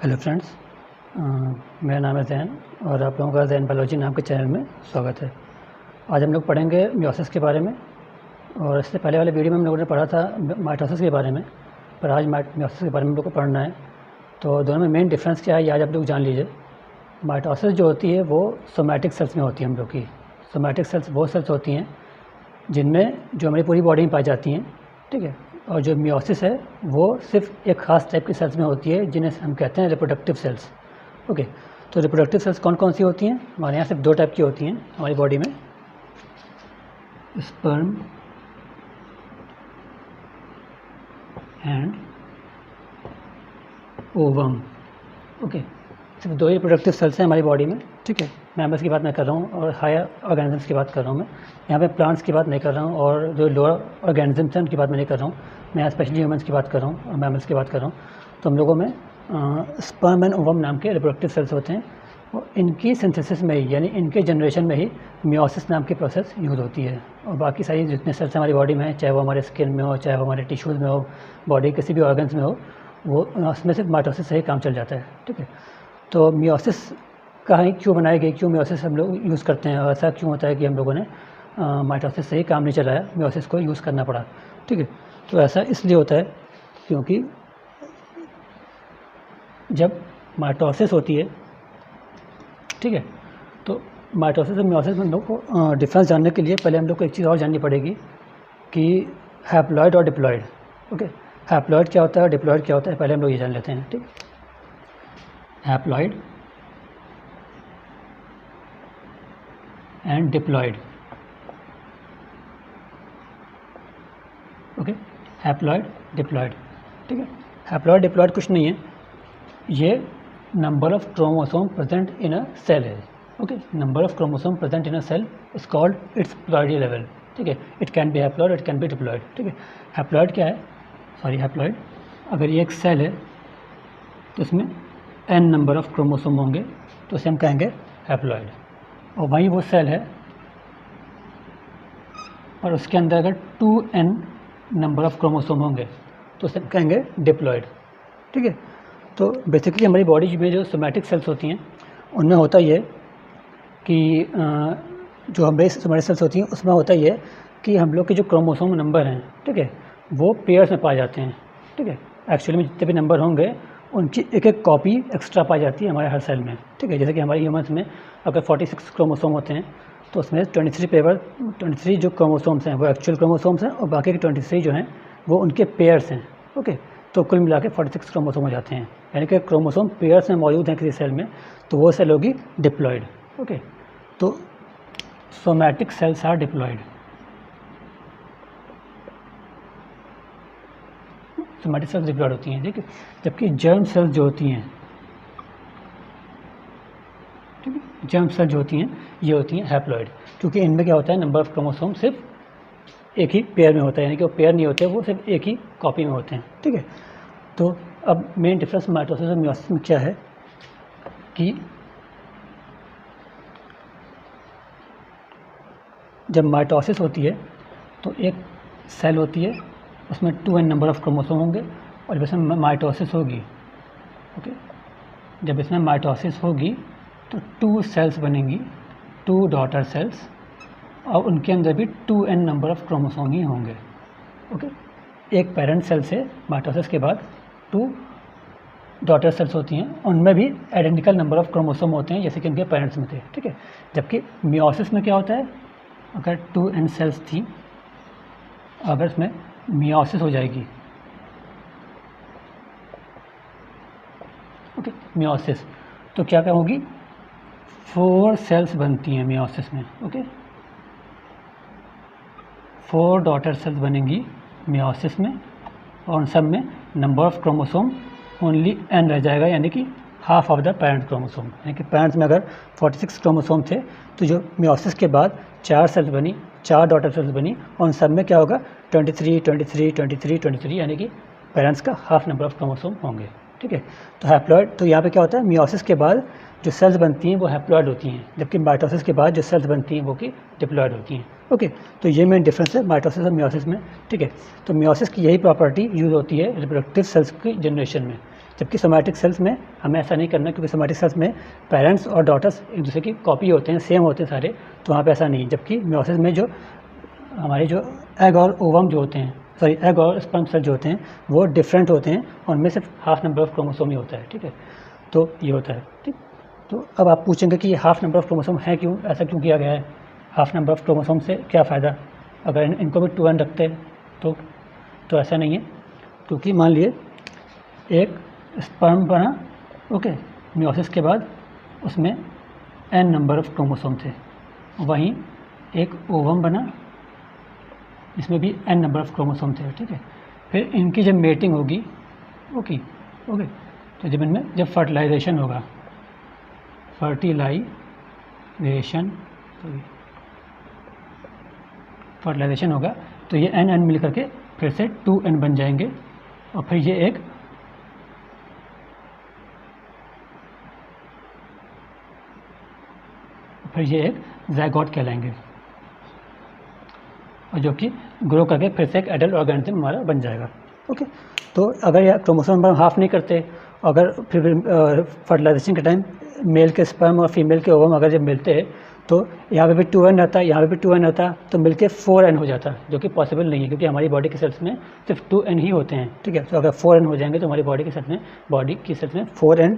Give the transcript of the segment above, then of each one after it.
Hello friends, मेरा नाम है जैन और आप लोगों का जैन बायोलॉजी नाम के चैनल में स्वागत है। आज हम लोग पढ़ेंगे मियोसिस के बारे में। और इससे पहले वाले वीडियो में हम लोगों ने पढ़ा था माइटोसिस के बारे में, पर आज मियोसिस के बारे में हम लोग को पढ़ना है। तो दोनों में मेन डिफरेंस क्या है ये आज आप लोग जान लीजिए। माइटोसिस जो होती है वो सोमैटिक सेल्स में होती है। हम लोग की सोमैटिक सेल्स वो सेल्स होती हैं जिनमें जो हमारी पूरी बॉडी में पाई जाती हैं, ठीक है। और जो मियोसिस है वो सिर्फ एक ख़ास टाइप की सेल्स में होती है जिन्हें हम कहते हैं रिप्रोडक्टिव सेल्स। ओके, तो रिप्रोडक्टिव सेल्स कौन कौन सी होती हैं? हमारे यहाँ सिर्फ दो टाइप की होती हैं हमारी बॉडी में, स्पर्म एंड ओवम। ओके, सिर्फ दो ही रिप्रोडक्टिव सेल्स हैं हमारी बॉडी में, ठीक है। मैमल्स की बात मैं कर रहा हूँ और हायर ऑर्गेनिजम्स की बात कर रहा हूँ। मैं यहाँ पे प्लांट्स की बात नहीं कर रहा हूँ और जो लोअर ऑर्गेनिजम्स हैं उनकी बात मैं नहीं कर रहा हूँ। मैं यहाँ स्पेशली ह्यूमंस की बात कर रहा हूँ और मैमल्स की बात कर रहा हूँ। तो हम लोगों में स्पर्म एंड ओवम नाम के रिप्रोडक्टिव सेल्स होते हैं और इनकी सिंथेसिस में ही, यानी इनके जनरेशन में ही मियोसिस नाम की प्रोसेस यूज़ होती है। और बाकी सारी जितने सेल्स हमारी बॉडी में हैं, चाहे वो हमारे स्किन में हो, चाहे वो हमारे टिश्यूज़ में हो, बॉडी किसी भी ऑर्गन्स में हो, वो उसमें सिर्फ माइटोसिस से ही काम चल जाता है, ठीक है। तो मियोसिस कहाँ क्यों बनाई गई, क्यों मियोसिस हम लोग यूज़ करते हैं और ऐसा क्यों होता है कि हम लोगों ने माइटोसिस से ही काम नहीं चलाया, मियोसिस को यूज़ करना पड़ा, ठीक है। तो ऐसा इसलिए होता है क्योंकि जब माइटोसिस होती है, ठीक है, तो माइटोसिस और मियोसिस में हम लोग को डिफरेंस जानने के लिए पहले हम लोग को एक चीज़ और जाननी पड़ेगी कि हैप्लॉइड और डिप्लॉइड। ओके, हैप्लॉइड क्या होता है और डिप्लॉइड क्या होता है, पहले हम लोग ये जान लेते हैं, ठीक। Haploid and diploid. Okay, haploid diploid, ठीक है। हैप्लॉइड डिप्लॉइड कुछ नहीं है, ये number of chromosome present in a cell है। Okay, number of chromosome present in a cell is called its ploidy level, ठीक है। It can be haploid, it can be diploid, ठीक है। हैप्लॉइड क्या है? हैप्लॉइड अगर ये एक सेल है तो इसमें n नंबर ऑफ क्रोमोसोम होंगे तो उसे हम कहेंगे हैप्लॉइड। और वहीं वो सेल है और उसके अंदर अगर 2n नंबर ऑफ क्रोमोसोम होंगे तो उसे हम कहेंगे डिप्लॉइड, ठीक है। तो बेसिकली हमारी बॉडी में जो सोमैटिक सेल्स होती हैं उनमें होता ये कि जो हमारे सेल्स होती हैं उसमें होता ये कि हम लोग के जो क्रोमोसोम नंबर हैं, ठीक है, वो पेयर्स में पाए जाते हैं, ठीक है। एक्चुअली में जितने भी नंबर होंगे उनकी एक एक कॉपी एक्स्ट्रा पाई जाती है हमारे हर सेल में, ठीक है। जैसे कि हमारे ह्यूमंस में अगर 46 क्रोमोसोम होते हैं तो उसमें 23 जो क्रोमोसोम्स हैं वो एक्चुअल क्रोमोसोम्स हैं और बाकी के 23 जो हैं वो उनके पेयर्स हैं। ओके, तो कुल मिला के 46 क्रोमोसोम हो जाते हैं, यानी कि क्रोमोसोम पेयर्स में मौजूद हैं किसी सेल में तो वो सेल होगी डिप्लॉइड। ओके, तो somatic cells are diploid. Somatic cells diploid होती हैं, ठीक है। जबकि जर्म सेल्स जो होती हैं, ठीक है, जर्म सेल्स जो होती हैं ये होती हैं हैप्लॉइड, क्योंकि इनमें क्या होता है, नंबर ऑफ क्रोमोसोम सिर्फ एक ही पेयर में होता है, यानी कि वो पेयर नहीं होते, वो सिर्फ एक ही कॉपी में होते हैं, ठीक है। तो अब मेन डिफरेंस माइटोसिस और मियोसिस में क्या है कि जब माइटोसिस होती है तो एक सेल होती है, उसमें 2n नंबर ऑफ क्रोमोसोम होंगे और जब इसमें माइटोसिस होगी, ओके, जब इसमें माइटोसिस होगी तो 2 सेल्स बनेंगी, 2 डॉटर सेल्स, और उनके अंदर भी 2n नंबर ऑफ क्रोमोसोम ही होंगे। ओके, एक पेरेंट सेल से माइटोसिस के बाद 2 डॉटर सेल्स होती हैं, उनमें भी आइडेंटिकल नंबर ऑफ क्रोमोसोम होते हैं जैसे कि उनके पेरेंट्स में थे, ठीक है। जबकि मियोसिस में क्या होता है, अगर 2n सेल्स थी, अगर इसमें मियोसिस हो जाएगी, ओके, मियोसिस, तो क्या क्या होगी, 4 सेल्स बनती हैं मियोसिस में। ओके, 4 डॉटर सेल्स बनेंगी मियोसिस में और उन सब में number of chromosome only n रह जाएगा, यानी कि half of the parent chromosome. यानी कि पेरेंट्स में अगर 46 क्रोमोसोम थे तो जो मियोसिस के बाद 4 सेल्स बनी, 4 डॉटर सेल्स बनी और उन सब में क्या होगा, 23, यानी कि पेरेंट्स का हाफ नंबर ऑफ क्रोमोसोम होंगे, ठीक है। तो हैप्लॉइड, तो यहाँ पे क्या होता है, मियोसिस के बाद जो सेल्स बनती हैं वो हैप्लॉइड होती हैं, जबकि माइटोसिस के बाद जो सेल्स बनती हैं वो कि डिप्लॉइड होती हैं। ओके, तो ये मेन डिफरेंस है माइटोसिस और मियोसिस में, ठीक है। तो मियोसिस की यही प्रॉपर्टी यूज़ होती है रिप्रोडक्टिव सेल्स की जनरेशन में, जबकि सोमैटिक सेल्स में हमें ऐसा नहीं करना, क्योंकि सोमैटिक सेल्स में पेरेंट्स और डॉटर्स एक दूसरे की कॉपी होते हैं, सेम होते हैं सारे, तो वहाँ पे ऐसा नहीं है। जबकि मियोसिस में जो हमारे जो एग और ओवम जो होते हैं, सॉरी एग और स्पर्म सेल जो होते हैं वो डिफरेंट होते हैं, और उनमें सिर्फ हाफ नंबर ऑफ क्रोमोसोम ही होता है, ठीक है। तो ये होता है, ठीक। तो अब आप पूछेंगे कि ये हाफ नंबर ऑफ क्रोमोसोम है क्यों, ऐसा क्यों किया गया है, हाफ नंबर ऑफ क्रोमोसोम से क्या फ़ायदा, अगर इनको भी 2n रखते तो ऐसा नहीं है, क्योंकि मान लिए एक स्पर्म बना, ओके, मियोसिस के बाद उसमें n नंबर ऑफ क्रोमोसोम थे, वहीं एक ओवम बना इसमें भी n नंबर ऑफ क्रोमोसोम थे, ठीक है। फिर इनकी जब मेटिंग होगी, ओके, तो जब इनमें जब फर्टिलाइजेशन होगा, फर्टिलाइजेशन होगा तो ये n मिल करके फिर से 2n बन जाएंगे, और फिर ये एक ज़ायगोट कहलाएंगे, और जो कि ग्रो करके फिर से एक एडल्ट ऑर्गेनिज्म हमारा बन जाएगा, ओके। तो अगर यह क्रोमोसोम नंबर हाफ नहीं करते, अगर फिर फर्टिलाइजेशन के टाइम मेल के स्पर्म और फीमेल के ओवम अगर जब मिलते हैं तो यहाँ पे भी 2n रहता है, यहाँ पे भी 2n रहता, तो मिलके 4n हो जाता, जो कि पॉसिबल नहीं है, क्योंकि हमारी बॉडी के सेल्स में सिर्फ 2n ही होते हैं, ठीक है। तो अगर 4n हो जाएंगे तो हमारी बॉडी के सेल्स में 4n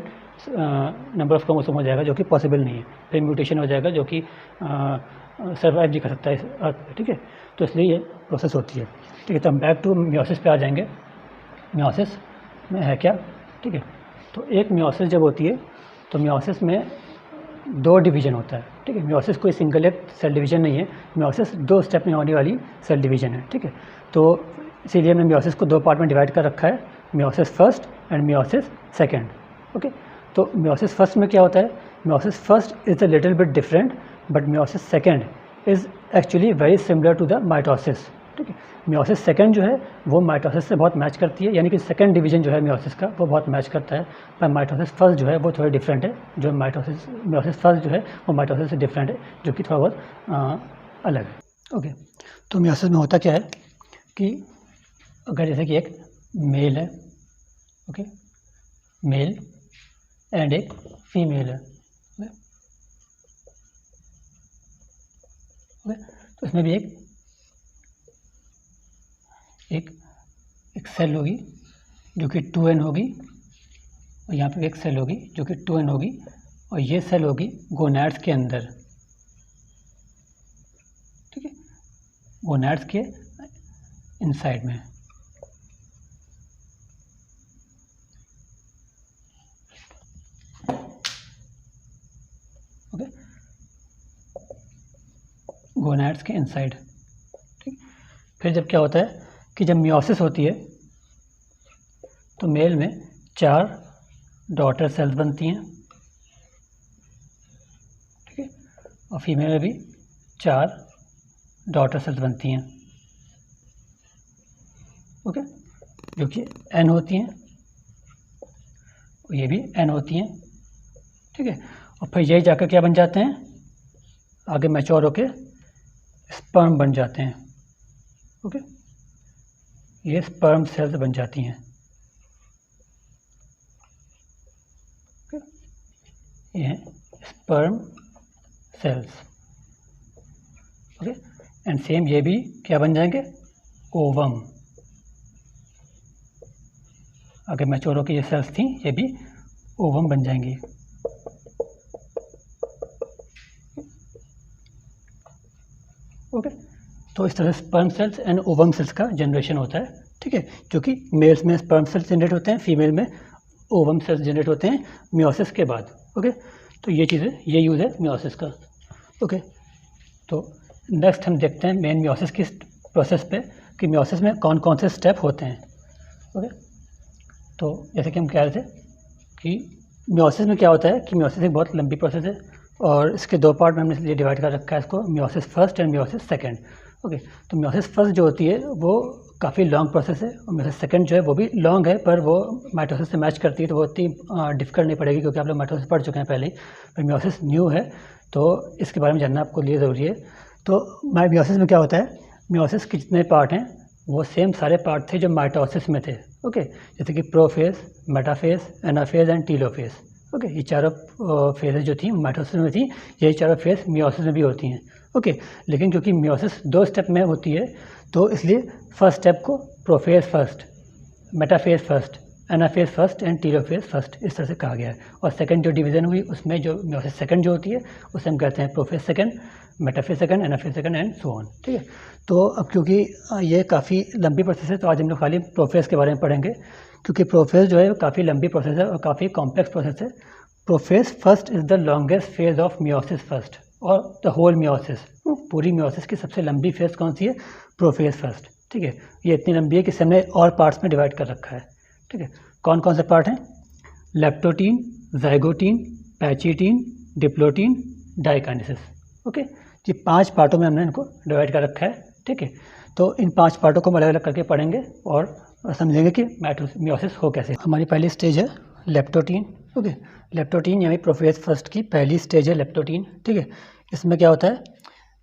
नंबर ऑफ क्रोमोसोम हो जाएगा, जो कि पॉसिबल नहीं है। फिर म्यूटेशन हो जाएगा, जो कि सर्वाइव नहीं कर सकता है इस अर्थ पे, ठीक है। तो इसलिए ये प्रोसेस होती है, ठीक है। तो हम बैक टू मियोसिस पे आ जाएंगे। मियोसिस में है क्या, ठीक है। तो एक मियोसिस जब होती है तो मियोसिस में 2 डिवीज़न होता है, ठीक है। मियोसिस कोई सिंगल एक सेल डिवीज़न नहीं है, मियोसिस 2 स्टेप में होने वाली सेल डिवीज़न है, ठीक है। तो इसीलिए हमने मियोसिस को 2 पार्ट में डिवाइड कर रखा है, meiosis first and meiosis second, okay. तो मियोसिस फर्स्ट में क्या होता है, meiosis first is a little bit different, but meiosis second is actually very similar to the mitosis, ठीक है। मियोसिस सेकेंड जो है वो माइटोसिस से बहुत मैच करती है, यानी कि सेकेंड डिवीज़न जो है मियोसिस का वो बहुत मैच करता है, पर माइटोसिस फर्स्ट जो है वो थोड़ा डिफरेंट है, जो मियोसिस फर्स्ट जो है वो माइटोसिस से डिफरेंट है, जो कि थोड़ा बहुत अलग है, ओके। तो मियोसिस में होता क्या है कि अगर जैसे कि एक मेल है, ओके, मेल एंड एक फीमेल है, ओके। तो इसमें भी एक सेल होगी जो कि 2n होगी, और यहाँ पे एक सेल होगी जो कि 2n होगी, और ये सेल होगी गोनैड्स के अंदर, ठीक है, गोनैड्स के इनसाइड में, ओके, गोनैड्स के इनसाइड, ठीक। फिर जब क्या होता है कि जब मियोसिस होती है तो मेल में 4 डॉटर सेल्स बनती हैं, ठीक है, और फीमेल में भी 4 डॉटर सेल्स बनती हैं, ओके, जो कि n होती हैं, और ये भी n होती हैं, ठीक है। और फिर यही जाकर क्या बन जाते हैं, आगे मैच्योर होके स्पर्म बन जाते हैं, ओके, ये स्पर्म सेल्स बन जाती हैं, ओके, ये हैं sperm cells, okay. And same ये भी क्या बन जाएंगे, ओवम, आगे मैच्योर होकर ये सेल्स थी, ये भी ओवम बन जाएंगी, ओके। तो इस तरह sperm cells and ovum cells का जनरेशन होता है, ठीक है, जो कि मेल्स में स्पर्म सेल्स जनरेट होते हैं, फीमेल में ओवम सेल्स जनरेट होते हैं मियोसिस के बाद, ओके। तो ये चीज़ है, ये यूज़ है मियोसिस का, ओके। तो नेक्स्ट हम देखते हैं मेन मियोसिस की प्रोसेस पे कि मियोसिस में कौन कौन से स्टेप होते हैं, ओके। तो जैसे कि हम कह रहे थे कि मियोसिस में क्या होता है कि मियोसिस एक बहुत लंबी प्रोसेस है, और इसके 2 पार्ट में हमने इसलिए डिवाइड कर रखा है इसको, meiosis first and meiosis second, okay. तो मियोसिस फर्स्ट जो होती है वो काफ़ी लॉन्ग प्रोसेस है, और मियोसिस सेकेंड जो है वो भी लॉन्ग है, पर वो माइटोसिस से मैच करती है, तो वो इतनी डिफिकल्ट नहीं पड़ेगी, क्योंकि आप लोग माइटोसिस पढ़ चुके हैं पहले ही। पर मियोसिस न्यू है, तो इसके बारे में जानना आपको लिए ज़रूरी है। तो मियोसिस में क्या होता है, मियोसिस के जितने पार्ट हैं वो सेम सारे पार्ट थे जो माइटोसिस में थे। ओके, जैसे कि prophase, metaphase, anaphase and telophase. Okay, ये चारों फेजेज जो थी माइटोसिस में थी, यही चारों फेज मियोसिस में भी होती हैं। ओके, लेकिन क्योंकि मियोसिस 2 स्टेप में होती है तो इसलिए फर्स्ट स्टेप को prophase first, metaphase first, anaphase first and telophase first इस तरह से कहा गया है। और सेकंड जो डिवीज़न हुई उसमें जो मियोसिस सेकंड जो होती है उसे हम कहते हैं prophase second, metaphase second, anaphase second and so on. ठीक है, तो अब क्योंकि ये काफ़ी लंबी प्रोसेस है तो आज हम लोग खाली प्रोफेज के बारे में पढ़ेंगे, क्योंकि प्रोफेज जो है काफ़ी लंबी प्रोसेस है और काफ़ी कॉम्प्लेक्स प्रोसेस है। Prophase first is the longest phase of meiosis first और द होल मियोसिस। पूरी मियोसिस की सबसे लंबी फेज कौन सी है? Prophase first. ठीक है, ये इतनी लंबी है कि हमने और पार्ट्स में डिवाइड कर रखा है। ठीक है, कौन कौन से पार्ट हैं? Leptotene, zygotene, pachytene, diplotene, diakinesis. Okay, ये 5 पार्टों में हमने इनको डिवाइड कर रखा है। ठीक है, तो इन 5 पार्टों को हम अलग अलग करके पढ़ेंगे और समझेंगे कि मियोसिस हो कैसे। हमारी पहली स्टेज है लेप्टोटीन। ओके, लेप्टोटीन यानी प्रोफेज फर्स्ट की पहली स्टेज है लेप्टोटीन। ठीक है, इसमें क्या होता है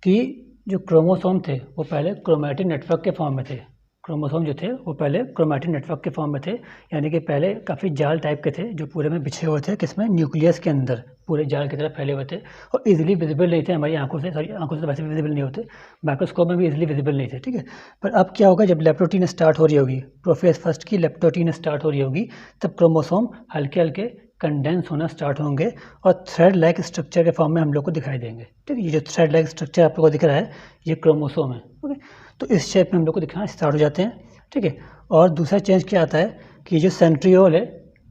कि जो क्रोमोसोम थे वो पहले क्रोमैटिन नेटवर्क के फॉर्म में थे। क्रोमोसोम जो थे वो पहले क्रोमैटिन नेटवर्क के फॉर्म में थे, यानी कि पहले काफ़ी जाल टाइप के थे जो पूरे में बिछे हुए थे, किसमें? न्यूक्लियस के अंदर पूरे जाल की तरह फैले हुए थे और इजीली विजिबल नहीं थे हमारी आंखों से। सॉरी, आंखों से वैसे विजिबल नहीं होते, माइक्रोस्कोप में भी इजीली विजिबल नहीं थे। ठीक है, पर अब क्या होगा, जब लेप्टोटीन स्टार्ट हो रही होगी, प्रोफेज फर्स्ट की लेप्टोटीन स्टार्ट हो रही होगी, तब क्रोमोसोम हल्के हल्के कंडेंस होना स्टार्ट होंगे और थ्रेड लाइक स्ट्रक्चर के फॉर्म में हम लोग को दिखाई देंगे। ठीक है, ये जो थ्रेड लाइक स्ट्रक्चर आप लोगों को दिख रहा है ये क्रोमोसोम है। ओके, तो इस शेप में हम लोग को दिखाना स्टार्ट हो जाते हैं। ठीक है, और दूसरा चेंज क्या आता है कि जो सेंट्रियोल है,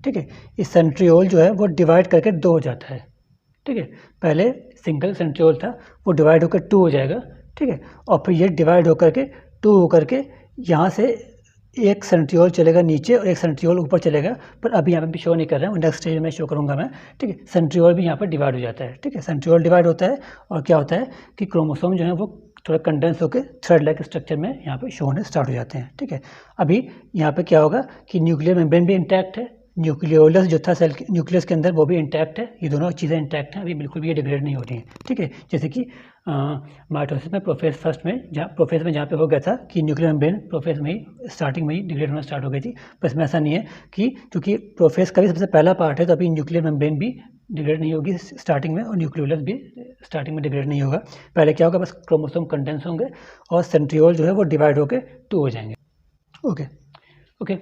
ठीक है, इस सेंट्रियोल जो है वो डिवाइड करके 2 हो जाता है। ठीक है, पहले सिंगल सेंट्रियोल था, वो डिवाइड होकर 2 हो जाएगा। ठीक है, और फिर ये डिवाइड होकर के 2 होकर के यहाँ से एक सेंट्रियोल चलेगा नीचे और एक सेंट्रियोल ऊपर चलेगा, पर अभी यहाँ पे भी शो नहीं कर रहा हूँ, नेक्स्ट स्टेज में शो करूँगा मैं। ठीक है, सेंट्रियोल भी यहाँ पर डिवाइड हो जाता है। ठीक है, सेंट्रियोल डिवाइड होता है और क्या होता है कि क्रोमोसोम जो है वो थोड़ा कंडेंस होकर थ्रेड लाइक स्ट्रक्चर में यहाँ पे शो होने स्टार्ट हो जाते हैं। ठीक है, अभी यहाँ पे क्या होगा कि न्यूक्लियर मेम्ब्रेन भी इंटैक्ट है, न्यूक्लियोलस जो था सेल न्यूक्लियस के अंदर वो भी इंटैक्ट है, ये दोनों चीज़ें इंटैक्ट हैं, अभी बिल्कुल भी ये डिग्रेड नहीं हो रही हैं। ठीक है, जैसे कि माइटोसिस में प्रोफेज फर्स्ट में जहाँ पे हो गया था कि न्यूक्लियर मेम्ब्रेन प्रोफेज में ही स्टार्टिंग में ही डिग्रेड होना स्टार्ट हो गई थी, पर इसमें ऐसा नहीं है कि क्योंकि प्रोफेज का भी सबसे पहला पार्ट है तो अभी न्यूक्लियर मेम्ब्रेन भी डिग्रेड नहीं होगी स्टार्टिंग में और न्यूक्लियोलस भी स्टार्टिंग में डिग्रेड नहीं होगा। पहले क्या होगा, बस क्रोमोसोम कंडेंस होंगे और सेंट्रियोल जो है वो डिवाइड होकर 2 हो जाएंगे। ओके,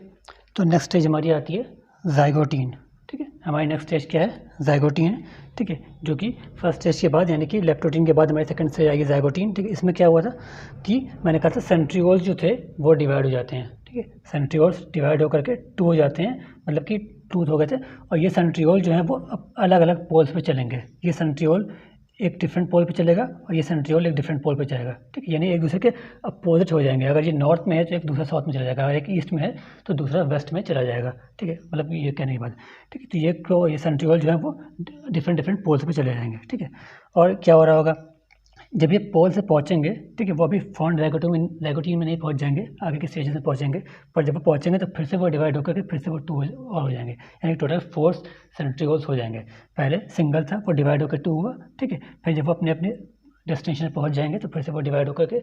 तो नेक्स्ट स्टेज हमारी आती है जाइगोटीन। ठीक है, हमारी नेक्स्ट स्टेज क्या है? जाइगोटीन। ठीक है, जो कि फर्स्ट स्टेज के बाद यानी कि लेप्टोटीन के बाद हमारी सेकंड स्टेज आएगी जाइगोटीन। ठीक है, इसमें क्या हुआ था कि मैंने कहा था सेंट्रियोल्स जो थे वो डिवाइड हो जाते हैं। ठीक है, सेंट्रियोल्स डिवाइड होकर के 2 हो जाते हैं, मतलब कि 2 हो गए थे, और ये सेंट्रियोल जो है वो अलग अलग पोल्स पे चलेंगे। ये सेंट्रियोल एक डिफरेंट पोल पे चलेगा और ये सेंट्रियोल एक डिफरेंट पोल पे जाएगा। ठीक है, यानी एक दूसरे के अपोजिट हो जाएंगे। अगर ये नॉर्थ में है तो एक दूसरा साउथ में चला जाएगा, अगर एक ईस्ट में है तो दूसरा वेस्ट में चला जाएगा। ठीक है, मतलब ये कहने की बात। ठीक है, तो ये सेंट्रियोल जो है वो डिफरेंट पोल्स पे चले जाएंगे। ठीक है, और क्या हो रहा होगा, जब ये पोल से पहुँचेंगे, ठीक है, वो अभी फॉर्म जाइगोटीन में नहीं पहुँच जाएंगे, आगे के स्टेज में पहुँचेंगे, पर जब वो पहुँचेंगे तो फिर से वो डिवाइड होकर के फिर से वो 2 और हो जाएंगे, यानी टोटल 4 सेंट्रियोल्स हो जाएंगे। पहले सिंगल था, वो डिवाइड होकर 2 हुआ। ठीक है, फिर जब वो अपने अपने डेस्टिनेशन पर पहुँच जाएंगे तो फिर से वो डिवाइड होकर के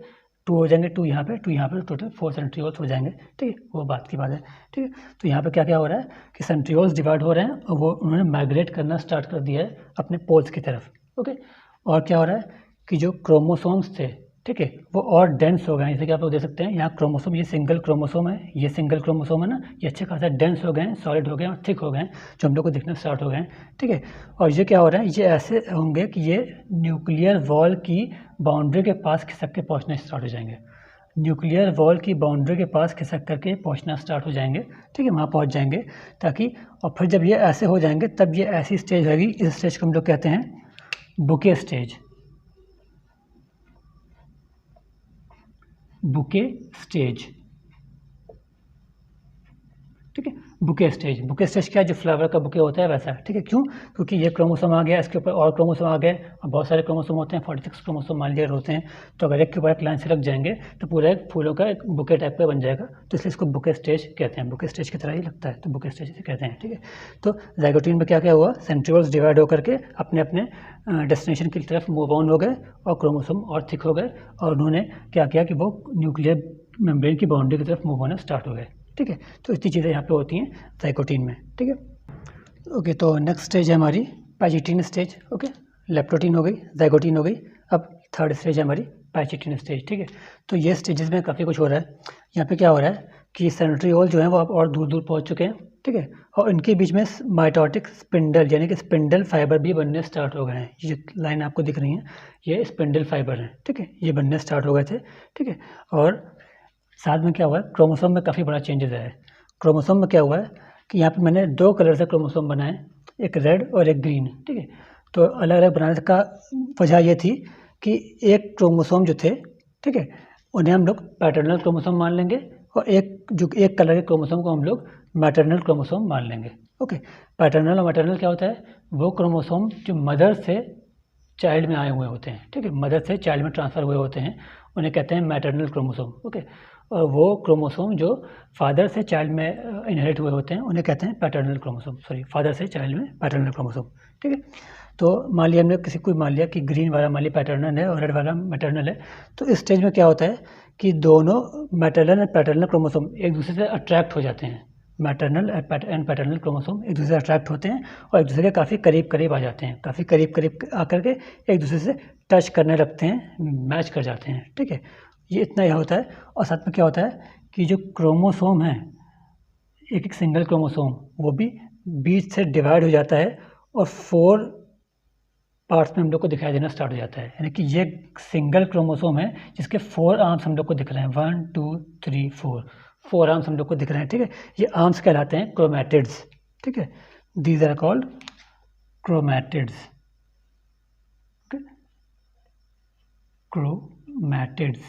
2 हो जाएंगे, 2 यहाँ पे टोटल 4 सेंट्रियोल्स हो जाएंगे। ठीक है, वो बात की बात है। ठीक है, तो यहाँ पे क्या क्या हो रहा है कि सेंट्रियोल्स डिवाइड हो रहे हैं और वो उन्होंने माइग्रेट करना स्टार्ट कर दिया है अपने पोल्स की तरफ। ओके, और क्या हो रहा है कि जो क्रोमोसोम्स थे, ठीक है, वो और डेंस हो गए हैं। जैसे कि आप लोग देख सकते हैं यहाँ क्रोमोसोम, ये सिंगल क्रोमोसोम है, ये सिंगल क्रोमोसोम है ना, ये अच्छे खासा डेंस हो गए हैं, सॉलिड हो गए हैं और थिक हो गए हैं, जो हम लोग को दिखना स्टार्ट हो गए हैं। ठीक है, और ये क्या हो रहा है, ये ऐसे होंगे कि ये न्यूक्लियर वॉल की बाउंड्री के पास खिसक के पहुँचना स्टार्ट हो जाएंगे। न्यूक्लियर वॉल की बाउंड्री के पास खिसक करके पहुँचना स्टार्ट हो जाएंगे। ठीक है, वहाँ पहुँच जाएंगे ताकि, और फिर जब ये ऐसे हो जाएंगे तब ये ऐसी स्टेज होगी, इस स्टेज को हम लोग कहते हैं बुके स्टेज। Bouquet stage. ठीक है, बुके स्टेज क्या है, जो फ्लावर का बुके होता है वैसा। ठीक है, क्यों? क्योंकि ये क्रोमोसोम आ गया, इसके ऊपर और क्रोमोसोम आ गए और बहुत सारे क्रोमोसोम होते हैं, 46 क्रोमोसोम मान लीजिए होते हैं, तो अगर एक के ऊपर एक लाइन से लग जाएंगे तो पूरा एक फूलों का एक बुके टाइप का बन जाएगा, तो इसलिए इसको बुके स्टेज कहते हैं। बुके स्टेज की तरह ही लगता है तो बुके स्टेज से कहते हैं। ठीक है, तो जाइगोटीन में क्या क्या हुआ, सेंट्रियोल्स डिवाइड होकर के अपने अपने डेस्टिनेशन की तरफ मूव ऑन हो गए और क्रोमोसोम और थिक हो गए, और उन्होंने क्या किया कि वो न्यूक्लियर मेम्ब्रेन की बाउंड्री की तरफ मूव होना स्टार्ट हो गए। ठीक है, तो इतनी चीज़ें यहाँ पे होती हैं ज़ाइगोटीन में। ठीक है, ओके, तो नेक्स्ट स्टेज है हमारी पैजिटीन स्टेज। ओके, लेप्टोटीन हो गई, ज़ाइगोटीन हो गई, अब थर्ड स्टेज है हमारी पैजिटीन स्टेज। ठीक है, तो ये स्टेजेस में काफ़ी कुछ हो रहा है। यहाँ पे क्या हो रहा है कि सेंट्रियोल जो है वो अब और दूर दूर पहुँच चुके हैं। ठीक है, और इनके बीच में माइटोटिक स्पिंडल यानी कि स्पिंडल फाइबर भी बनने स्टार्ट हो गए हैं। ये जो लाइन आपको दिख रही है ये स्पिंडल फाइबर हैं। ठीक है, ये बनने स्टार्ट हो गए थे। ठीक है, और साथ में क्या हुआ है, क्रोमोसोम में काफ़ी बड़ा चेंजेस आया है। क्रोमोसोम में क्या हुआ है कि यहाँ पे मैंने दो कलर से क्रोमोसोम बनाए, एक रेड और एक ग्रीन। ठीक है, तो अलग अलग बनाने का वजह ये थी कि एक क्रोमोसोम जो थे, ठीक है, उन्हें हम लोग पैटर्नल क्रोमोसोम मान लेंगे और एक कलर के क्रोमोसोम को हम लोग मैटरनल क्रोमोसोम मान लेंगे। ओके, पैटर्नल और मैटरनल क्या होता है, वो क्रोमोसोम जो मदर से चाइल्ड में आए हुए होते हैं। ठीक है, मदर से चाइल्ड में ट्रांसफ़र हुए होते हैं, उन्हें कहते हैं मैटरनल क्रोमोसोम। ओके, और वो क्रोमोसोम जो फादर से चाइल्ड में इनहेरिट हुए होते हैं उन्हें कहते हैं पैटर्नल क्रोमोसोम। सॉरी, फादर से चाइल्ड में पैटर्नल क्रोमोसोम। ठीक है, तो मान लिया हमने किसी को मान लिया कि ग्रीन वाला मान लिया पैटर्नल है और रेड वाला मैटरनल है। तो इस स्टेज में क्या होता है कि दोनों मैटरनल और पैटर्नल क्रोमोसोम एक दूसरे से अट्रैक्ट हो जाते हैं। मैटरनल एंड पैटर्नल क्रोमोसोम एक दूसरे से अट्रैक्ट होते हैं और एक दूसरे के काफ़ी करीब करीब आ जाते हैं, काफ़ी करीब करीब आकर के एक दूसरे से टच करने लगते हैं, मैच कर जाते हैं। ठीक है, ये इतना यह होता है। और साथ में क्या होता है कि जो क्रोमोसोम है, एक एक सिंगल क्रोमोसोम वो भी बीच से डिवाइड हो जाता है और 4 पार्ट्स में हम लोग को दिखाई देना स्टार्ट हो जाता है। यानी कि ये सिंगल क्रोमोसोम है जिसके 4 आर्म्स हम लोग को दिख रहे हैं, 1 2 3 4 आर्म्स हम लोग को दिख रहे हैं। ठीक है, ये आर्म्स कहलाते हैं क्रोमैटिड्स। ठीक है, these are called chromatids. Chromatids.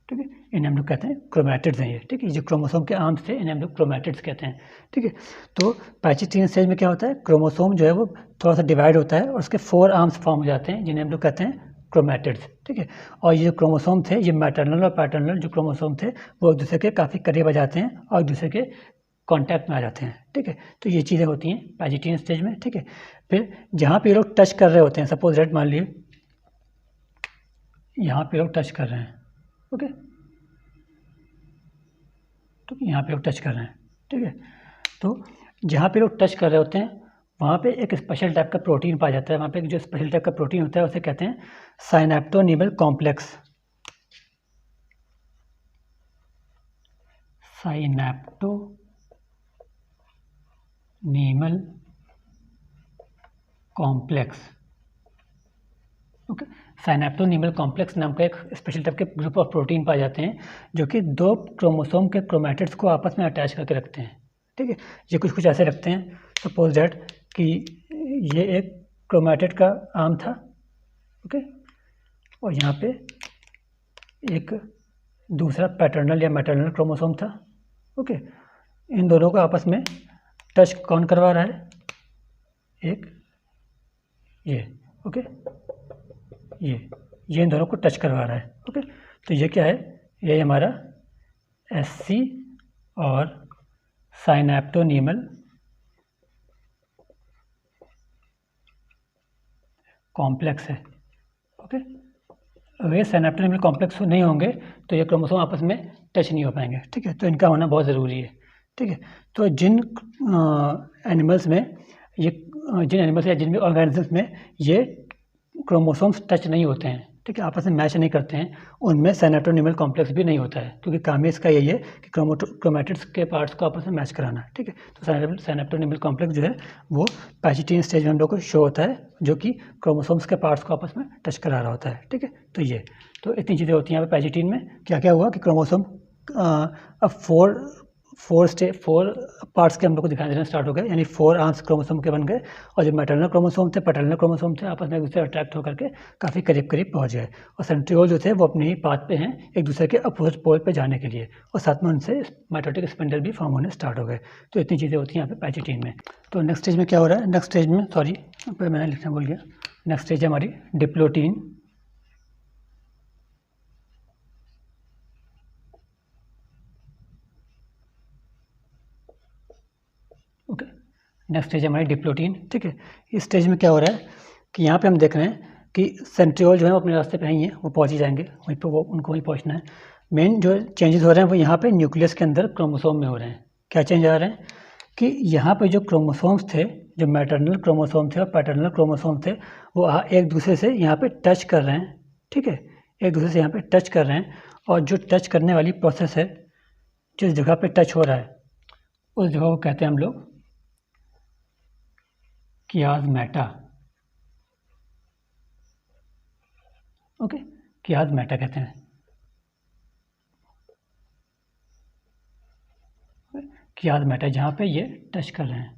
ठीक है, इन्हें हम लोग कहते हैं क्रोमैटिड्स हैं ये। ठीक है, ये जो क्रोमोसोम के आर्म्स थे इन्हें हम लोग क्रोमैटिड्स कहते हैं। ठीक है, तो पैजिटीन स्टेज में क्या होता है, क्रोमोसोम जो है वो थोड़ा सा डिवाइड होता है और उसके 4 आर्म्स फॉर्म हो जाते हैं जिन्हें हम लोग कहते हैं क्रोमैटिड्स। ठीक है, और ये जो क्रोमोसोम थे, ये मैटरनल और पैटर्नल जो क्रोमोसोम थे वो एक दूसरे के काफ़ी करीब आ जाते हैं और एक दूसरे के कॉन्टैक्ट में आ जाते हैं। ठीक है, तो ये चीज़ें होती हैं पैजिटीन स्टेज में। ठीक है, फिर जहाँ पे ये लोग टच कर रहे होते हैं, सपोज रेड मान लिए यहाँ पे लोग टच कर रहे हैं। ओके, तो यहाँ पे लोग टच कर रहे हैं। ठीक है, तो जहाँ पे लोग टच कर रहे होते हैं वहाँ पे एक स्पेशल टाइप का प्रोटीन पाया जाता है। वहाँ पे एक जो स्पेशल टाइप का प्रोटीन होता है उसे कहते हैं साइनेप्टोनीमल कॉम्प्लेक्स। साइनेप्टोनीमल कॉम्प्लेक्स। ओके, साइनेप्टोनीमल कॉम्प्लेक्स नाम का एक स्पेशल टाइप के ग्रुप ऑफ प्रोटीन पाए जाते हैं जो कि 2 क्रोमोसोम के क्रोमैटिड्स को आपस में अटैच करके रखते हैं। ठीक है, ये कुछ कुछ ऐसे रखते हैं, सपोज दैट कि ये एक क्रोमैटिड का आर्म था। ओके, और यहाँ पे एक दूसरा पैटर्नल या मैटरनल क्रोमोसोम था। ओके, इन दोनों को आपस में टच कौन करवा रहा है, एक ये। ओके, ये इन दोनों को टच करवा रहा है। ओके, तो ये क्या है, ये हमारा SC और साइनेप्टोनीमल कॉम्प्लेक्स है। ओके, अगर ये साइनेप्टोनीमल कॉम्प्लेक्स नहीं होंगे तो ये क्रोमोसोम आपस में टच नहीं हो पाएंगे। ठीक है, तो इनका होना बहुत ज़रूरी है। ठीक है, तो जिन एनिमल्स में ये जिन एनिमल्स या जिन भी ऑर्गेनिजम्स में ये क्रोमोसोम्स टच नहीं होते हैं, ठीक है, आपस में मैच नहीं करते हैं, उनमें साइनेप्टोनीमल कॉम्प्लेक्स भी नहीं होता है, क्योंकि काम ही इसका यही है कि क्रोमैटिड्स के पार्ट्स को आपस में मैच कराना है। ठीक है, तो साइनेप्टोनीमल कॉम्प्लेक्स जो है वो पैजिटीन स्टेज में हम लोग को शो होता है, जो कि क्रोमोसोम्स के पार्ट्स को आपस में टच करा रहा होता है। ठीक है, तो इतनी चीज़ें होती हैं यहाँ पे पैजिटीन में। क्या क्या हुआ कि क्रोमोसोम अब 4 पार्ट्स के हम लोग को दिखाई देना स्टार्ट हो गए, यानी 4 आर्म्स क्रोमोसोम के बन गए और जो मैटरनल क्रोमोसोम थे, पैटर्नल क्रोमोसोम थे, आपस में एक दूसरे अट्रैक्ट होकर के काफ़ी करीब करीब पहुँच गए। और सेंट्रियोल जो थे वो अपने ही पाथ पे हैं एक दूसरे के अपोजिट पोल पे जाने के लिए, और साथ में उनसे माइटोटिक स्पिंडल भी फॉर्म होने स्टार्ट हो गए। तो इतनी चीज़ें होती हैं यहाँ पे पैजिटीन में। तो नेक्स्ट स्टेज में क्या हो रहा है, नेक्स्ट स्टेज में सॉरी मैंने लिखना भूल गया, नेक्स्ट स्टेज है हमारी डिप्लोटीन। ओके, नेक्स्ट स्टेज है हमारी डिप्लोटीन। ठीक है, इस स्टेज में क्या हो रहा है कि यहाँ पे हम देख रहे हैं कि सेंट्रियोल जो है वो अपने रास्ते पे ही हैं, वो पहुँच ही जाएंगे वहीं पे, वो उनको वहीं पहुँचना है। मेन जो चेंजेस हो रहे हैं वो यहाँ पे न्यूक्लियस के अंदर क्रोमोसोम में हो रहे हैं। क्या चेंज आ रहे हैं कि यहाँ पे जो क्रोमोसोम्स थे, जो मैटरनल क्रोमोसोम थे और पैटर्नल क्रोमोसोम थे, वो एक दूसरे से यहाँ पे टच कर रहे हैं, ठीक है, एक दूसरे से यहाँ पे टच कर रहे हैं। और जो टच करने वाली प्रोसेस है, जिस जगह पे टच हो रहा है उस जगह को कहते हैं हम लोग कियाज़मेटा। ओके, कियाज़मेटा कहते हैं। कियाज़मेटा जहाँ पे ये टच कर रहे हैं,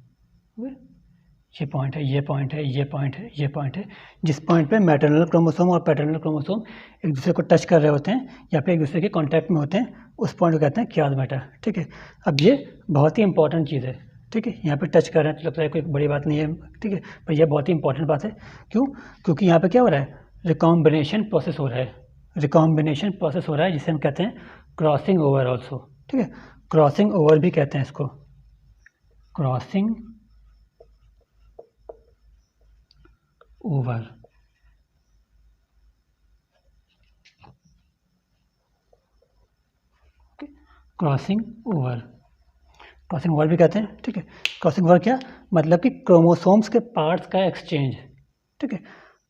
ये पॉइंट है, ये पॉइंट है, ये पॉइंट है, ये पॉइंट है। जिस पॉइंट पे मैटरनल क्रोमोसोम और पैटर्नल क्रोमोसोम एक दूसरे को टच कर रहे होते हैं या फिर एक दूसरे के कांटेक्ट में होते हैं, उस पॉइंट को कहते हैं कियाज़मेटा, ठीक है। अब ये बहुत ही इंपॉर्टेंट चीज़ है, ठीक है। यहाँ पे टच कर रहे हैं तो लगता है कोई बड़ी बात नहीं है, ठीक है, पर यह बहुत ही इंपॉर्टेंट बात है। क्यों? क्योंकि यहाँ पे क्या हो रहा है, रिकॉम्बिनेशन प्रोसेस हो रहा है, रिकॉम्बिनेशन प्रोसेस हो रहा है, जिसे हम कहते हैं क्रॉसिंग ओवर ऑल्सो, ठीक है। क्रॉसिंग ओवर भी कहते हैं इसको, crossing over. Crossing over, crossing over भी कहते हैं, ठीक है। क्रॉसिंग ओवर क्या मतलब कि क्रोमोसोम्स के पार्ट्स का एक्सचेंज, ठीक है,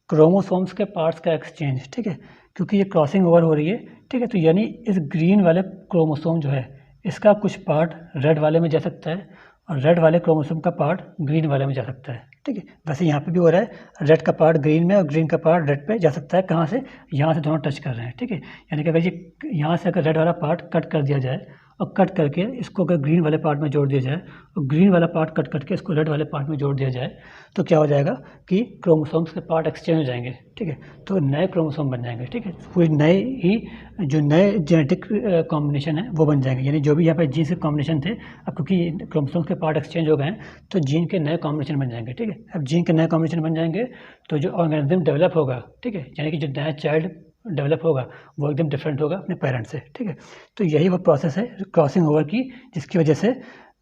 क्रोमोसोम्स के पार्ट्स का एक्सचेंज, ठीक है। क्योंकि ये क्रॉसिंग ओवर हो रही है, ठीक है, तो यानी इस ग्रीन वाले क्रोमोसोम जो है इसका कुछ पार्ट रेड वाले में जा सकता है और रेड वाले क्रोमोसोम का पार्ट ग्रीन वाले में जा सकता है, ठीक है। वैसे यहाँ पे भी हो रहा है, रेड का पार्ट ग्रीन में और ग्रीन का पार्ट रेड पे जा सकता है। कहाँ से? यहाँ से दोनों टच कर रहे हैं, ठीक है। यानी कि अगर ये यहाँ से अगर रेड वाला पार्ट कट कर दिया जाए और कट करके इसको अगर ग्रीन वाले पार्ट में जोड़ दिया जाए और ग्रीन वाला पार्ट कट करके इसको रेड वाले पार्ट में जोड़ दिया जाए, तो क्या हो जाएगा कि क्रोमोसोम्स के पार्ट एक्सचेंज हो जाएंगे, ठीक है, तो नए क्रोमोसोम बन जाएंगे, ठीक है। पूरी नए ही जो नए जेनेटिक कॉम्बिनेशन है वो बन जाएंगे। यानी जो भी यहाँ पे जीन के कॉम्बिनेशन थे, अब क्योंकि क्रोमोसोम्स के पार्ट एक्सचेंज हो गए हैं तो जीन के नए कॉम्बिनेशन बन जाएंगे, ठीक है। अब जीन के नए कॉम्बिनेशन बन जाएंगे तो जो ऑर्गेनिज्म डेवलप होगा, ठीक है, यानी कि जो नया चाइल्ड डेवलप होगा वो एकदम डिफरेंट होगा अपने पेरेंट्स से, ठीक है। तो यही वो प्रोसेस है क्रॉसिंग ओवर की, जिसकी वजह से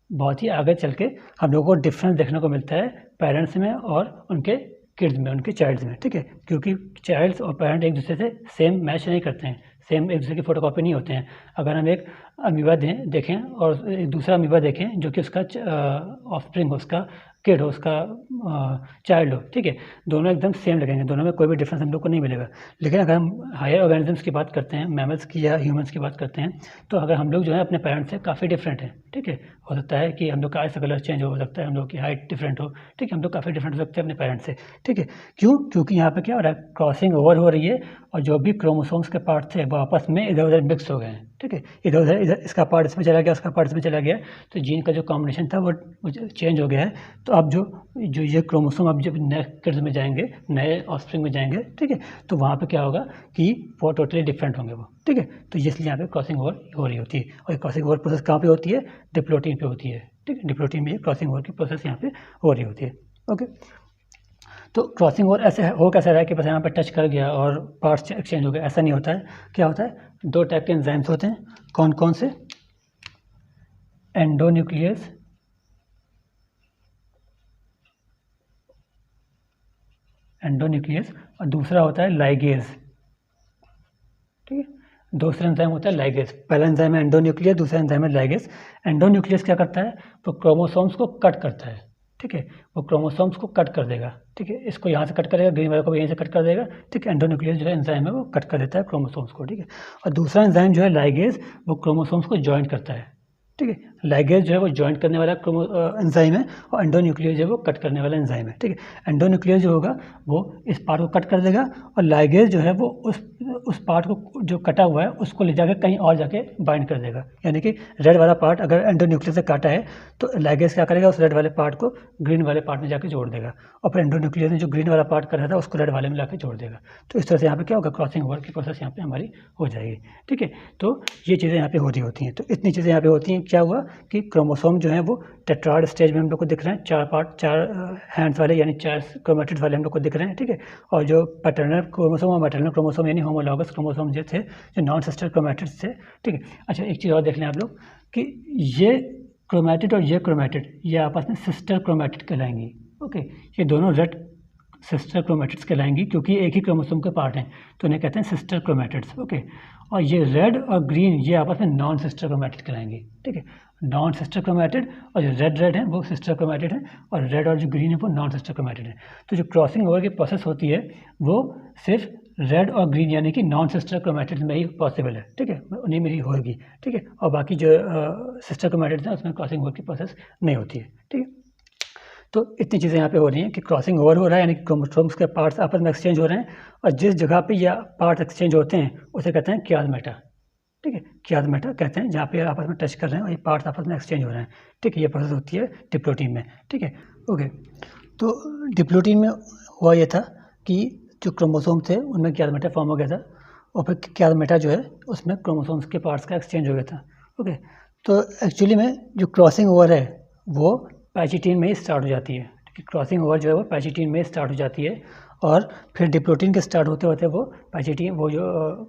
बहुत ही आगे चल के हम लोगों को डिफरेंस देखने को मिलता है पेरेंट्स में और उनके किड्स में, उनके चाइल्ड्स में, ठीक है। क्योंकि चाइल्ड्स और पेरेंट एक दूसरे से सेम मैच नहीं करते हैं, सेम एक दूसरे की फोटोकॉपी नहीं होते हैं। अगर हम एक अमीबा देखें और एक दूसरा अमीबा देखें जो कि उसका ऑफस्प्रिंग हो, उसका किड हो, उसका चाइल्ड हो, ठीक है, दोनों एकदम सेम लगेंगे, दोनों में कोई भी डिफरेंस हम लोग को नहीं मिलेगा। लेकिन अगर हम हायर ऑर्गेनिजम्स की बात करते हैं, मैमल्स की या ह्यूमंस की बात करते हैं, तो अगर हम लोग जो है अपने पेरेंट्स से काफ़ी डिफरेंट हैं, ठीक है, हो सकता है कि हम लोग का आइस कलर चेंज हो सकता है, हम लोग की हाइट डिफरेंट हो, ठीक है, हम लोग काफ़ी डिफरेंट हो सकते हैं अपने पेरेंट्स से, ठीक है। क्यों? क्योंकि यहाँ पे क्या हो रहा है, क्रॉसिंग ओवर हो रही है और जो भी क्रोमोसोम्स के पार्ट थे वो आपस में इधर उधर मिक्स हो गए हैं, ठीक है, इधर उधर, इधर इसका पार्ट इसमें चला गया, उसका पार्ट इसमें चला गया, तो जीन का जो कॉम्बिनेशन था वो चेंज हो गया है। तो अब जो ये क्रोमोसोम अब जब नए किड्स में जाएंगे, नए ऑफस्प्रिंग में जाएंगे, ठीक है, तो वहाँ पे क्या होगा कि वो टोटली डिफरेंट होंगे वो, ठीक है। तो इसलिए यहाँ पे क्रॉसिंग ओवर हो रही होती है। और ये क्रॉसिंग ओवर प्रोसेस कहाँ पे होती है? डिप्लोटीन पे होती है, ठीक है, डिप्लोटीन में ये क्रॉसिंग ओवर की प्रोसेस यहाँ पे हो रही होती है। ओके, तो क्रॉसिंग ओवर ऐसे हो कैसा रहा है कि बस यहाँ पर टच कर गया और पार्ट्स एक्सचेंज हो गए, ऐसा नहीं होता है। क्या होता है? दो टाइप के एंजाइम्स होते हैं। कौन कौन से? एंडोन्यूक्लियस और दूसरा होता है लाइगेज, ठीक है। दूसरा एंजाइम होता है लाइगेज। पहला एंजाइम है एंडोन्यूक्लियस, दूसरा एंजाइम है लाइगेज। एंडोन्यूक्लियस क्या करता है? वो क्रोमोसोम्स को कट करता है, ठीक है, वो क्रोमोसोम्स को कट कर देगा, ठीक है, इसको यहाँ से कट करेगा, ग्रीन वाले को भी यहीं से कट कर देगा, ठीक है। एंडोन्यूक्लियस जो है एंजाइम है वो कट कर देता है क्रोमोसोम्स को, ठीक है। और दूसरा एंजाइम जो है लाइगेज, वो क्रोमोसोम्स को जॉइंट करता है, ठीक है। लाइगेज जो है वो जॉइंट करने वाला एंजाइम है और एंडोन्यूक्लियस जो है वो कट करने वाला एंजाइम है, ठीक है। एंडोन्यूक्लियस जो होगा वो इस पार्ट को कट कर देगा और लाइगेज जो है वो उस पार्ट को जो कटा हुआ है उसको ले जाकर कहीं और जाके बाइंड कर देगा। यानी कि रेड वाला पार्ट अगर एंडोन्यूक्लियस से काटा है तो लाइगेज क्या करेगा, उस रेड वाले पार्ट को ग्रीन वाले पार्ट में जाके जोड़ देगा और फिर एंडोन्यूक्लियस ने जो ग्रीन वाला पार्ट कर रहा था उसको रेड वाले में लाके जोड़ देगा। तो इस तरह से यहाँ पे क्या होगा, क्रॉसिंग ओवर की प्रोसेस यहाँ पे हमारी हो जाएगी, ठीक है। तो ये चीज़ें यहाँ पे हो रही होती हैं। तो इतनी चीज़ें यहाँ पे होती हैं। क्या हुआ कि क्रोमोसोम जो है वो टेट्राड स्टेज में हम लोग को दिख रहे हैं, चार पार्ट, चार हैंड्स वाले यानी चार क्रोमेटिड्स वाले हम लोग को दिख रहे हैं, ठीक है। और जो पैटर्नल क्रोमोसोम और मैटरनल क्रोमोसोम यानी होमोलॉगस क्रोमोसोम जो थे, जो नॉन सिस्टर क्रोमेटिड्स थे, ठीक है। अच्छा, एक चीज़ और देख लें आप लोग कि ये क्रोमेटिड और ये क्रोमेटिड ये आपस में सिस्टर क्रोमेटिड कहलाएंगी, ओके। ये दोनों रेड सिस्टर क्रोमेटिड्स कहलाएंगी, क्योंकि एक ही क्रोमोसोम के पार्ट हैं, तो उन्हें कहते हैं सिस्टर क्रोमेटिड्स। ओके, और ये रेड और ग्रीन ये आपस में नॉन सिस्टर क्रोमेटिड कहलाएंगी। ठीक है, नॉन सिस्टर क्रोमेटिड, और जो रेड है वो सिस्टर क्रोमेटिड है, और रेड और जो ग्रीन है वो नॉन सिस्टर क्रोमेटिड है। तो जो क्रॉसिंग ओवर की प्रोसेस होती है वो सिर्फ रेड और ग्रीन यानी कि नॉन सिस्टर क्रोमेटिड में ही पॉसिबल है। ठीक है, उन्हीं में ही होगी। ठीक है, और बाकी जो सिस्टर क्रोमेटिड्स हैं उसमें क्रॉसिंग ओवर की प्रोसेस नहीं होती है। ठीक है, तो इतनी चीज़ें यहाँ पे हो रही हैं कि क्रॉसिंग ओवर हो रहा है, यानी कि क्रोमोसोम्स के पार्ट्स आपस में एक्सचेंज हो रहे हैं, और जिस जगह पे ये पार्ट्स एक्सचेंज होते हैं उसे कहते हैं कियाजमेटा। ठीक है, कियाजमेटा कहते हैं जहाँ पे आपस में टच कर रहे हैं और ये पार्ट्स आपस में एक्सचेंज हो रहे हैं। ठीक है, ये प्रोसेस होती है डिप्लोटीन में। ठीक है, ओके, तो डिप्लोटीन में हुआ ये था कि जो क्रोमोसोम थे उनमें कियाजमेटा फॉर्म हो गया था, और फिर कियाजमेटा जो है उसमें क्रोमोसोम्स के पार्ट्स का एक्सचेंज हो गया था। ओके, तो एक्चुअली में जो क्रॉसिंग ओवर है वो पैचिटीन में ही स्टार्ट हो जाती है। ठीक है, क्रॉसिंग ओवर जो है वो पैचिटीन में ही स्टार्ट हो जाती है, और फिर डिप्लोटीन के स्टार्ट होते होते वो पैचिटीन, वो जो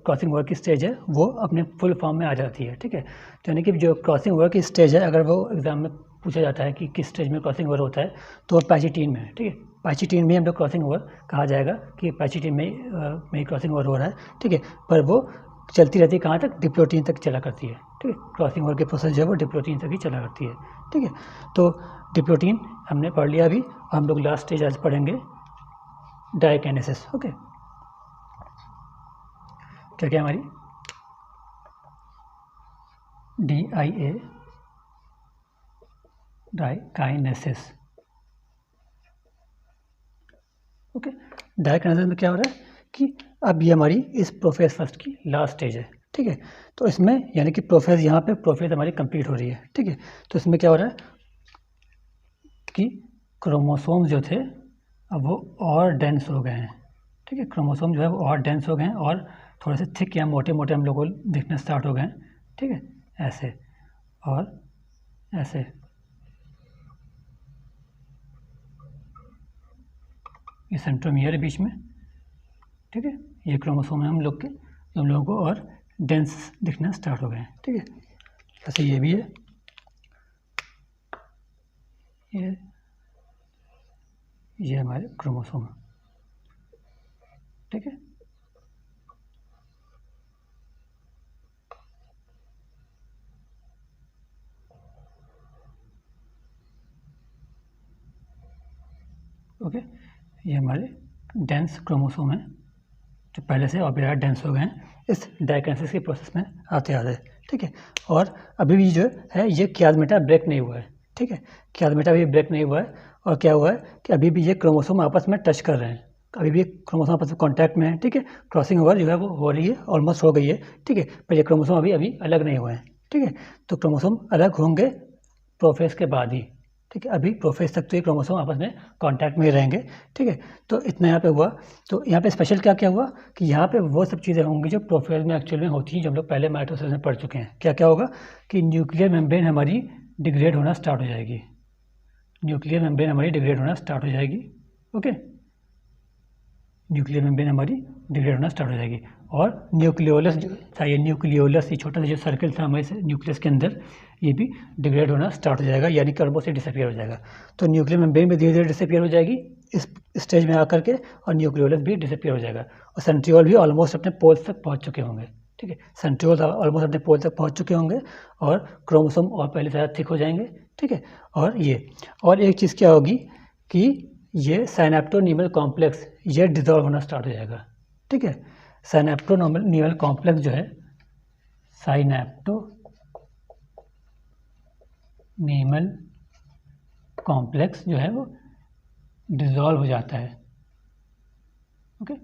क्रॉसिंग ओवर की स्टेज है वो अपने फुल फॉर्म में आ जाती है। ठीक है, तो यानी कि जो क्रॉसिंग ओवर की स्टेज है, अगर वो एग्जाम में पूछा जाता है कि किस स्टेज में क्रॉसिंग ओवर होता है, तो वो पैचिटीन में है। ठीक है, पैचिटीन में हम लोग क्रॉसिंग ओवर कहा जाएगा कि पैचिटीन में ही क्रॉसिंग ओवर हो रहा है। ठीक है, पर वो चलती रहती है कहाँ तक, डिप्लोटीन तक चला करती है। ठीक है, क्रॉसिंग ओवर की प्रोसेस जो है वो डिप्लोटीन तक ही चला करती है। ठीक है, तो डिप्लोटीन हमने पढ़ लिया अभी, हम लोग लास्ट स्टेज आज पढ़ेंगे डाइकाइनेसिस। ओके, क्या क्या हमारी DIA डाइकाइनेसिस। ओके, डाइकाइनेसिस में क्या हो रहा है कि अब ये हमारी इस प्रोफेज फर्स्ट की लास्ट स्टेज है। ठीक है, तो इसमें यानी कि प्रोफेज यहाँ पे प्रोफेज हमारी कंप्लीट हो रही है। ठीक है, तो इसमें क्या हो रहा है कि क्रोमोसोम जो थे अब वो और डेंस हो गए हैं। ठीक है, क्रोमोसोम जो है वो और डेंस हो गए हैं, और थोड़े से थिक या मोटे मोटे हम लोग को दिखना स्टार्ट हो गए हैं। ठीक है, ऐसे और ऐसे। ये सेंट्रोमियर है बीच में। ठीक है, ये क्रोमोसोम है हम लोग के, जो हम लोगों को और डेंस दिखना स्टार्ट हो गए हैं। ठीक है, ऐसे ये भी है, ये हमारे क्रोमोसोम है। ठीक है, ओके, ये हमारे डेंस क्रोमोसोम है जो पहले से और भी ज़्यादा डेंस हो गए हैं इस डाइकाइनेसिस के प्रोसेस में आते आते। ठीक है, और अभी भी जो है ये कियाजमेटा ब्रेक नहीं हुआ है। ठीक है, कियाजमेटा भी ब्रेक नहीं हुआ है, और क्या हुआ है कि अभी भी ये क्रोमोसोम आपस में टच कर रहे हैं, अभी भी क्रोमोसोम आपस में कॉन्टैक्ट में है। ठीक है, क्रॉसिंग ओवर जो है वो हो रही है, ऑलमोस्ट हो गई है। ठीक है, पर ये क्रोमोसोम अभी अलग नहीं हुए हैं। ठीक है, तो क्रोमोसोम अलग होंगे प्रोफेज के बाद ही। ठीक है, अभी प्रोफेज तक तो ये क्रोमोसोम आपस में कांटेक्ट में ही रहेंगे। ठीक है, तो इतना यहाँ पे हुआ। तो यहाँ पे स्पेशल क्या क्या हुआ कि यहाँ पे वो सब चीज़ें होंगी जो प्रोफेज में एक्चुअल में होती हैं, जो हम लोग पहले माइटोसिस में पढ़ चुके हैं। क्या क्या होगा कि न्यूक्लियर मेम्ब्रेन हमारी डिग्रेड होना स्टार्ट हो जाएगी। न्यूक्लियर मेम्ब्रेन हमारी डिग्रेड होना स्टार्ट हो जाएगी। ओके, न्यूक्लियर मेम्ब्रेन हमारी डिग्रेड होना स्टार्ट हो जाएगी, और न्यूक्लियोलस जो था, ये न्यूक्लियोलस, ये छोटा सा जो सर्कल था हमारे न्यूक्लियस के अंदर, ये भी डिग्रेड होना स्टार्ट हो जाएगा, यानी कि ऑलमोस्ट डिसअपियर हो जाएगा। तो न्यूक्लियर मेम्ब्रेन भी धीरे धीरे डिसअपियर हो जाएगी इस स्टेज में आकर के, और न्यूक्लियोलस भी डिसअपियर हो जाएगा, और सेंट्रियोल भी ऑलमोस्ट अपने पोल्स तक पहुँच चुके होंगे। ठीक है, सेंट्रियोल ऑलमोस्ट अपने पोल तक पहुँच चुके होंगे, और क्रोमोसोम और पहले ज़्यादा थिक हो जाएंगे। ठीक है, और ये और एक चीज़ क्या होगी कि ये साइनेप्टोनीमल कॉम्प्लेक्स ये डिजॉल्व होना स्टार्ट हो जाएगा। ठीक है, साइनेप्टोनीमल कॉम्प्लेक्स जो है, साइनेप्टोनीमल कॉम्प्लेक्स जो है वो डिजॉल्व हो जाता है। ओके,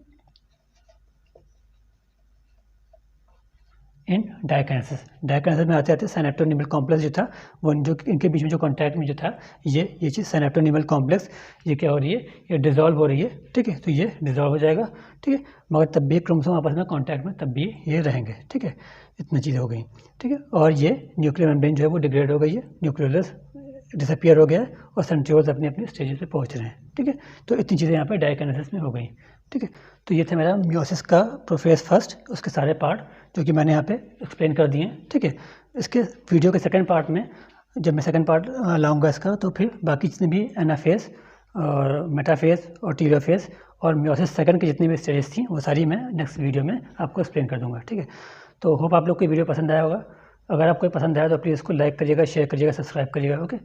इन डाइकाइनेसिस में आते आते साइनेप्टोनीमल कॉम्प्लेक्स जो था वो, जो इनके बीच में जो कॉन्टैक्ट में जो था, ये चीज़ साइनेप्टोनीमल कॉम्प्लेक्स ये क्या हो रही है, ये डिजॉल्व हो रही है। ठीक है, तो ये डिजॉल्व हो जाएगा। ठीक है, मगर तब भी क्रोमोसोम आपस में कॉन्टैक्ट में तब भी ये रहेंगे। ठीक है, इतना चीज़ हो गई। ठीक है, और ये न्यूक्लियर मेम्ब्रेन जो है वो डिग्रेड हो गई है, न्यूक्लियोलस डिसअपियर हो गया है, और सेंट्रियोल्स अपने अपने स्टेज पे पहुँच रहे हैं। ठीक है, तो इतनी चीज़ें यहाँ पर डाइकाइनेसिस में हो गई। ठीक है, तो ये था मेरा मियोसिस का प्रोफेज फर्स्ट, उसके सारे पार्ट जो कि मैंने यहाँ पे एक्सप्लेन कर दिए हैं। ठीक है, इसके वीडियो के सेकंड पार्ट में जब मैं सेकंड पार्ट लाऊंगा इसका, तो फिर बाकी जितने भी एनाफेज और मेटाफेज और टीलोफेज और मियोसिस सेकंड की जितनी भी स्टेजेस थी वो सारी मैं नेक्स्ट वीडियो में आपको एक्सप्लेन कर दूंगा, ठीक है। तो होप आप लोग को वीडियो पसंद आया होगा। अगर आपको पसंद आया तो प्लीज़ इसको लाइक करिएगा, शेयर करिएगा, सब्सक्राइब करिएगा, ओके।